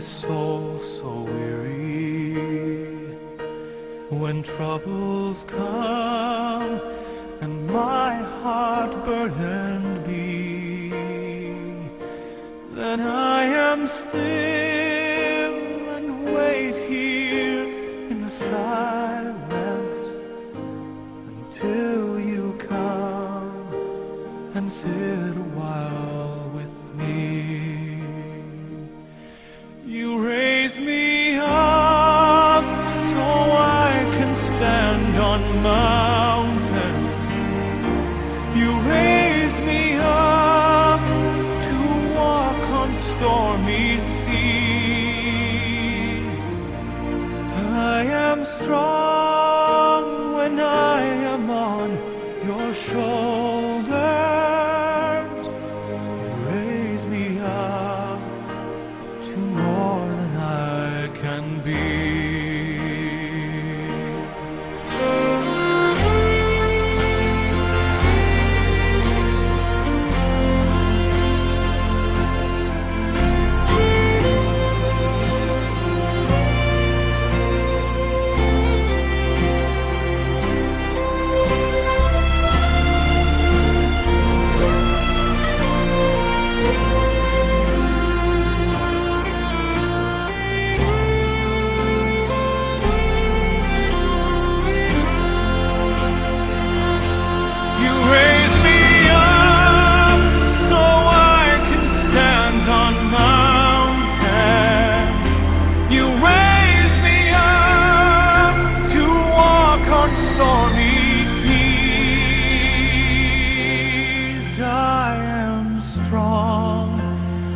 Soul so weary, when troubles come and my heart burdened be, then I am still and wait here in the silence until you come and sit a while with me. You raise me up so I can stand on mountains. You raise me up to walk on stormy seas. I am strong when I am on your shoulders. You raise me up to more than I can be.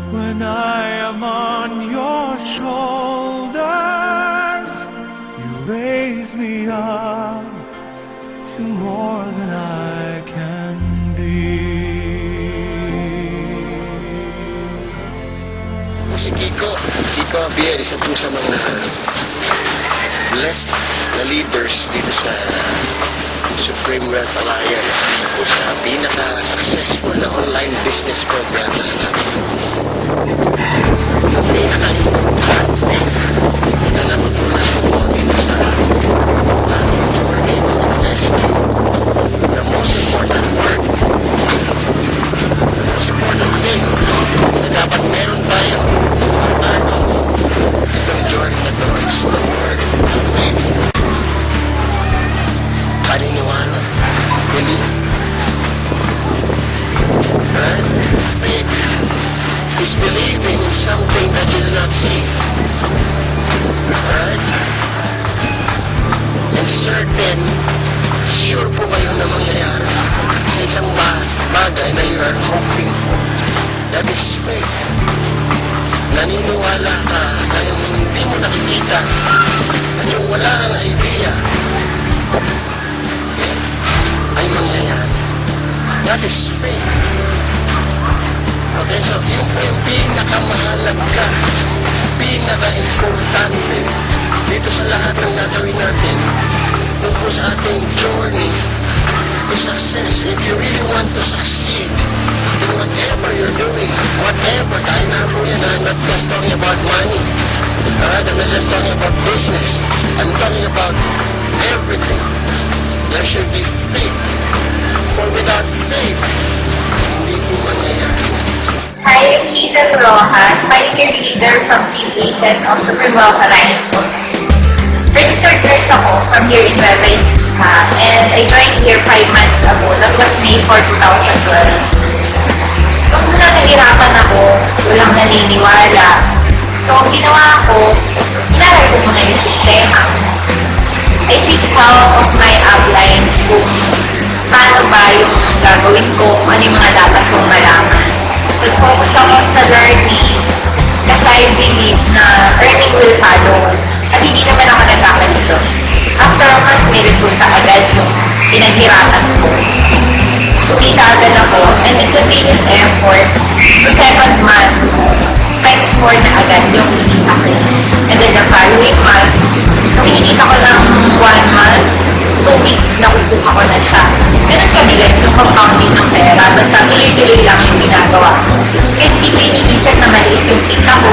When I am on your shoulders, you raise me up to more than I can be. Si Kiko Javier, isa po sa mga blessed na leaders dito sa Supreme Wealth Alliance. Isa po sa pinaka-successful na online business program na ang pinaka-importante na natutunan ko dito sa journey of success. The most important part, the most important thing na dapat meron tayo sa itong journey na to is the word faith. Paniniwala, belief. Right? Faith is believing in something that you do not see. Right? And certain, sure po kayo na mangyayari sa isang bagay na you are hoping for. That is faith. Naniniwala ka na yung hindi mo nakikita at yung wala kang idea ay mangyayari. That is faith. Okay, so yun po yung pinakamahalaga, pinaka-importante dito sa lahat ng gagawin natin tungkol sa ating journey to success. If you really want to succeed in whatever you're doing, whatever, kahit na po yan, I'm not just talking about money. Alright, I'm not just talking about business. I'm talking about everything. There should be faith. For without faith, hindi po mangyayari. Hi I am Ethan Rojas, pioneer leader from Team Aces of Supreme Wealth Alliance. Registered nurse ako from here in Nueva Ecija, and I joined here 5 months ago. That was May 4, 2012. Nung una nahirapan ako, walang naniniwala. So, ang ginawa ko, inaral ko muna yung sistema. I seek help of my uplines kung paano ba yung gagawin ko, kung ano yung mga dapat kong malaman. Nag-focus ako sa learning kasi I believe na earning will follow. At hindi naman ako nagkakalito. After a month, may resulta agad yung pinaghirapan ko. Kumita agad ako, and with continuous effort, the second month, times 4 na agad yung kumita ko. And then the following month, nung kinikita ko ng 1 month, 2 weeks, nakukuha ko na siya. Ganun kabigat yung compounding ng pera, basta tuloy-tuloy lang yung ginagawa ko. Kasi hindi ko iniisip na maliit yung kita ko.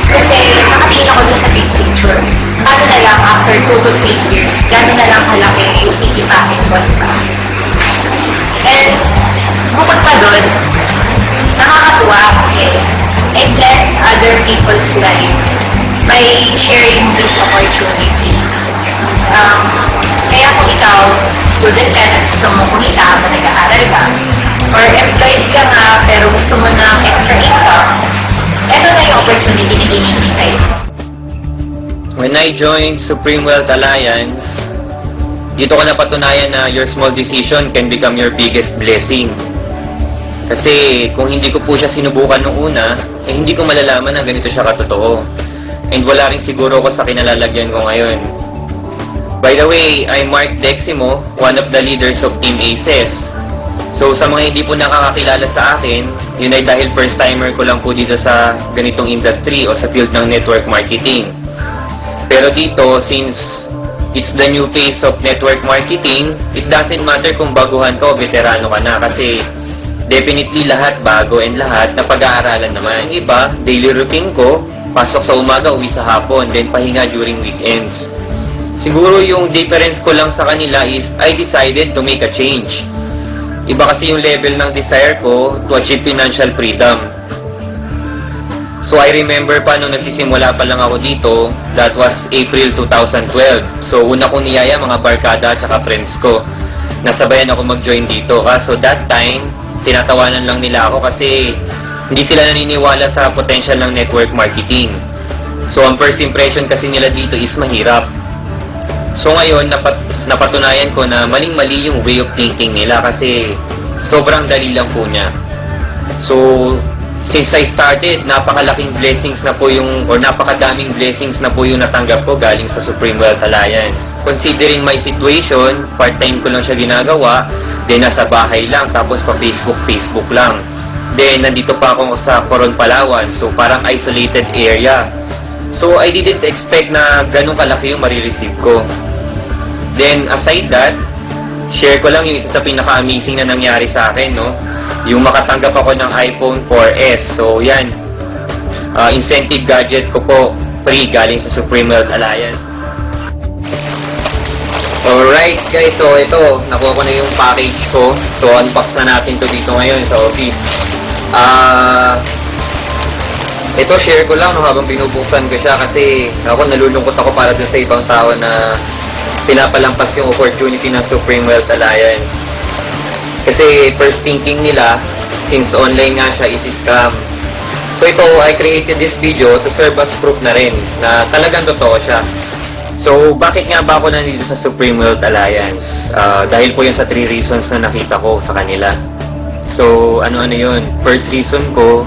Kasi nakatingin ako dun sa big picture. Paano na lang after 2 to 3 years, gano'n na lang kalaki yung kikitain ko pa. And bukod pa dun, nakakatuwa kasi I bless other people's lives by sharing this opportunity. Kaya kung ikaw, student ka na gusto mo kumita habang nag-aaral ka, or employed ka nga pero gusto mo ng extra income, ito na yung opportunity na hinihintay. When I joined Supreme Wealth Alliance, dito ko napatunayan na your small decision can become your biggest blessing. Kasi kung hindi ko po siya sinubukan nung una, hindi ko malalaman na ganito siya katotoo. And wala rin siguro ko sa kinalalagyan ko ngayon. By the way, I'm Mark Deximo, one of the leaders of Team Aces. So sa mga hindi po nakakakilala sa akin, yun ay dahil first timer ko lang po dito sa ganitong industry o sa field ng network marketing. Pero dito, since it's the new phase of network marketing, it doesn't matter kung baguhan ka o veterano ka na kasi definitely lahat bago and lahat na pag-aaralan naman. Yung iba, daily routine ko, pasok sa umaga, uwi sa hapon, then pahinga during weekends. Siguro yung difference ko lang sa kanila is I decided to make a change. Iba kasi yung level ng desire ko to achieve financial freedom. So I remember pa nung nagsisimula pa lang ako dito, that was April 2012. So una kong niyaya mga barkada at saka friends ko. Nasabayan ako mag-join dito. So that time, tinatawanan lang nila ako kasi hindi sila naniniwala sa potential ng network marketing. So ang first impression kasi nila dito is mahirap. So ngayon, napatunayan ko na maling-mali yung way of thinking nila kasi sobrang dali lang po niya. So, since I started, napakalaking blessings na po yung, or napakadaming blessings na po yung natanggap ko galing sa Supreme Wealth Alliance. Considering my situation, part-time ko lang siya ginagawa, then nasa bahay lang, tapos pa Facebook lang. Then, nandito pa ako sa Coron, Palawan, so parang isolated area. So, I didn't expect na ganun kalaki yung marireceive ko. Then, aside that, share ko lang yung isa sa pinaka-amazing na nangyari sa akin, no? Yung makatanggap ako ng iPhone 4S. So, yan. Incentive gadget ko po, free, galing sa Supreme Wealth Alliance. Alright, guys. So, ito, nakuha ko na yung package ko. So, unbox na natin to dito ngayon sa office. Ito, share ko lang no, habang binubuksan ko siya kasi ako nalulungkot ako para dun sa ibang tao na pinapalampas yung opportunity ng Supreme Wealth Alliance. Kasi first thinking nila, since online nga siya, is scam. So ito, I created this video to serve as proof na rin na talagang totoo siya. So bakit nga ba ako nandito sa Supreme Wealth Alliance? Dahil po yun sa 3 reasons na nakita ko sa kanila. So ano-ano yun? First reason ko,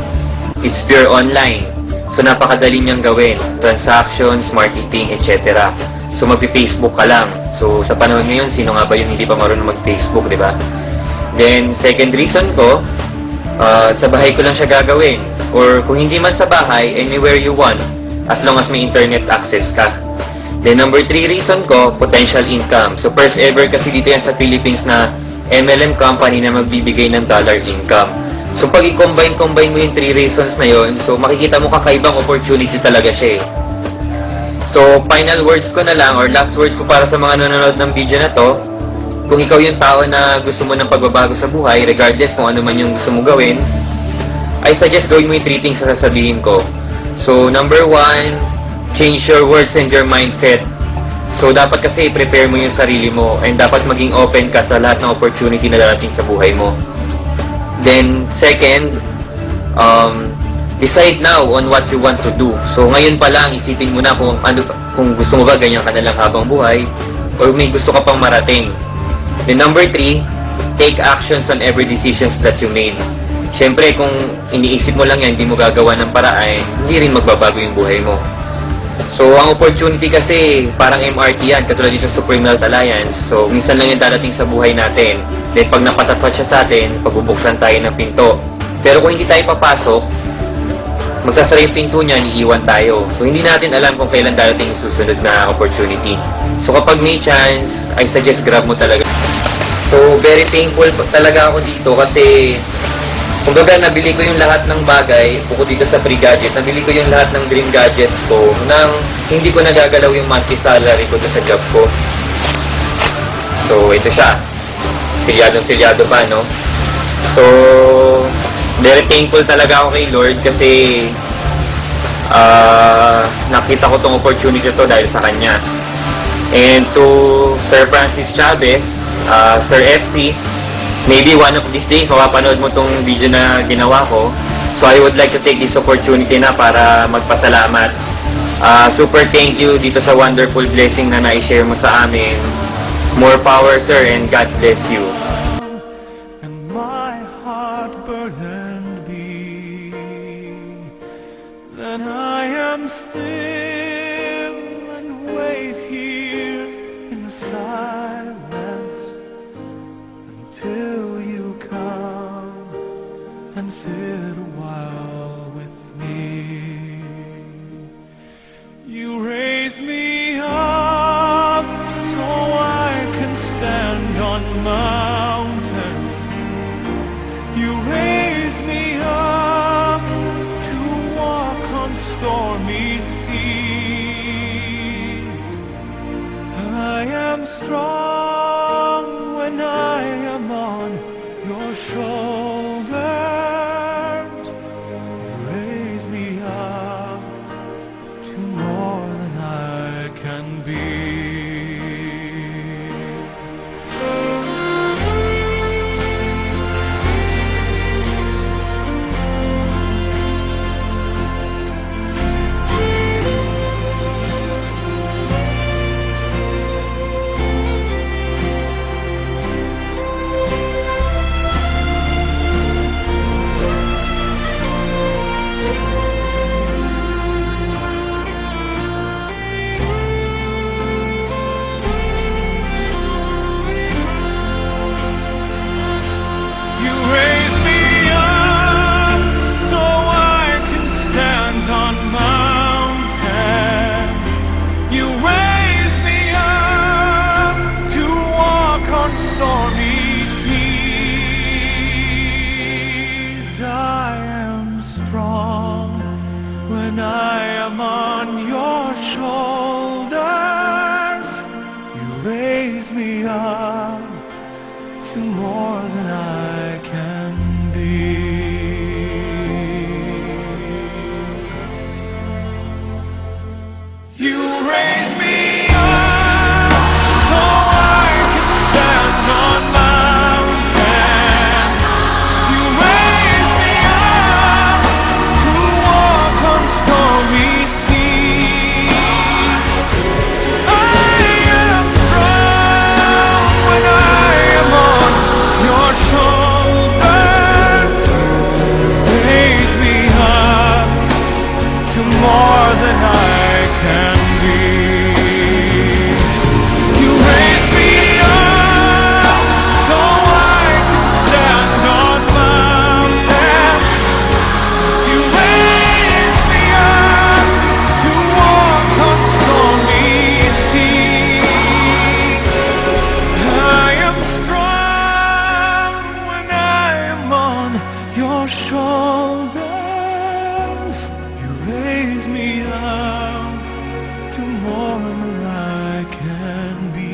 it's pure online. So napakadali niyang gawin. Transactions, marketing, etc. So magpi-Facebook ka lang. So sa panahon ngayon, sino nga ba yung hindi pa marunong mag-Facebook, di ba? Then second reason ko, sa bahay ko lang siya gagawin. Or kung hindi man sa bahay, anywhere you want, as long as may internet access ka. Then number 3 reason ko, potential income. So first ever kasi dito yan sa Philippines na MLM company na magbibigay ng dollar income. So pag i-combine mo yung 3 reasons na yon, so makikita mo kakaibang opportunity talaga siya eh. So final words ko na lang, or last words ko para sa mga nanonood ng video na to, kung ikaw yung tao na gusto mo ng pagbabago sa buhay, regardless kung ano man yung gusto mo gawin, I suggest gawin mo yung 3 things na sasabihin ko. So, number 1, change your words and your mindset. So, dapat kasi prepare mo yung sarili mo and dapat maging open ka sa lahat ng opportunity na darating sa buhay mo. Then, second, decide now on what you want to do. So, ngayon pa lang, isipin mo na kung gusto mo ba ganyan ka na lang habang buhay or may gusto ka pang marating. Then, number 3, take actions on every decisions that you made. Siyempre, kung iniisip mo lang yan, hindi mo gagawa ng paraan, hindi rin magbabago yung buhay mo. So, ang opportunity kasi, parang MRT yan, katulad dito sa Supreme Wealth Alliance. So, minsan lang yung darating sa buhay natin. Then, pag napatapat siya sa atin, pagbubuksan tayo ng pinto. Pero kung hindi tayo papasok, magsasara yung pinto niya, iiwan tayo. So, hindi natin alam kung kailan darating yung susunod na opportunity. So, kapag may chance, I suggest grab mo talaga. So, very thankful talaga ako dito kasi kumbaga, nabili ko yung lahat ng bagay, bukod dito sa free gadget, nabili ko yung lahat ng dream gadgets ko nang hindi ko nagagalaw yung monthly salary ko sa job ko. So, ito siya. Silyadong-silyado pa, no? So, very thankful talaga ako kay Lord kasi nakita ko tong opportunity to dahil sa Kanya. And to Sir Francis Chavez, Sir FC, maybe one of these days, mapapanood mo tong video na ginawa ko. So, I would like to take this opportunity na para magpasalamat. Super thank you dito sa wonderful blessing na na-share mo sa amin. More power, sir, and God bless you. And my heart burdened be, then I am still and wait here in the silence till you come and sit a while with me. You raise me up so I can stand on mountains. You raise me up to walk on stormy seas. I am strong when I am on your shoulders. Raise me up to more than I can be. You raise me up so I can stand on mountains. You raise me up to walk on stormy seas. I am strong when I am on your shoulders. You raise me up to more than I can be. You raise me up so I can stand on mountains. You raise me up to walk on stormy seas. I am strong when I am on your shoulders. Raise me up to more than I can be. You raise me up so I can stand on mountains. You raise me up to walk on stormy seas. I am strong when I am on your shoulders. You raise me up to more than I can be.